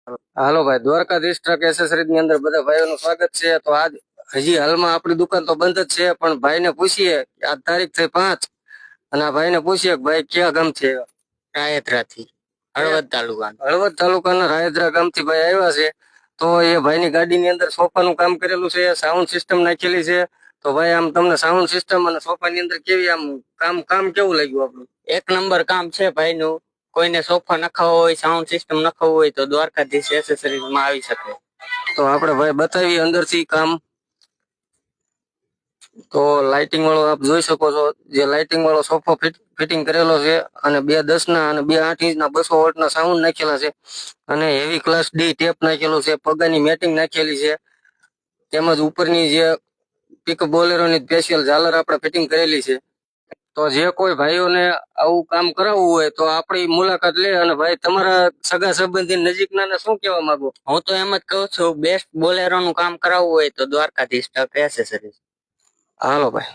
હાલો ભાઈ, Dwarkadhish truck accessories ની અંદર બધા ભાઈઓનું સ્વાગત છે। તો આજ હજી હાલમાં આપણી દુકાન તો બંધ જ છે, પણ ભાઈને પૂછીએ આજ તારીખ થઈ 5 અને આ ભાઈને પૂછીએ કે ભાઈ ક્યાં ગામ છે? રાયદ્રા થી, હળવદ તાલુકાના રાયદ્રા ગામ થી ભાઈ આવ્યા છે। તો એ ભાઈની ગાડીની અંદર સોફાનું કામ કરેલું છે, સાઉન્ડ સિસ્ટમ નાખેલી છે। તો ભાઈ આમ તમને સાઉન્ડ સિસ્ટમ અને સોફાની અંદર કેવી આમ કામ કેવું લાગ્યું આપણું? એક નંબર કામ છે ભાઈનું। કોઈને સોફા નખાવો હોય, સાઉન્ડ સિસ્ટમ નખાવવું હોય તો દ્વારકાધીશ એસેસરીઝ માં આવી શકે। તો આપણે ભાઈ બતાવીએ અંદરથી કામ। તો લાઇટિંગ વાળો આપ જોઈ શકો છો, જે લાઇટિંગ વાળો સોફો ફિટિંગ કરેલો છે અને 2 10 ના અને 2 8 ઇંચના 200 વોલ્ટના સાઉન્ડ નાખેલા છે અને હેવી ક્લાસ ડી ટેપ નાખેલું છે, પગાની મેટિંગ નાખેલી છે, તેમજ ઉપરની જે પિકઅપ બોલેરોની સ્પેશિયલ ઝાલર આપણે ફિટિંગ કરેલી છે। તો જે કોઈ ભાઈઓને આવું કામ કરાવવું હોય તો આપણી મુલાકાત લે। અને ભાઈ તમારા સગા સંબંધી નજીકના શું કહેવા માંગો? હું તો એમ જ કહું છું, બેસ્ટ બોલેરો નું કામ કરાવવું હોય તો દ્વારકાધીશ ટ્રક એસેસરીઝ। હાલો ભાઈ।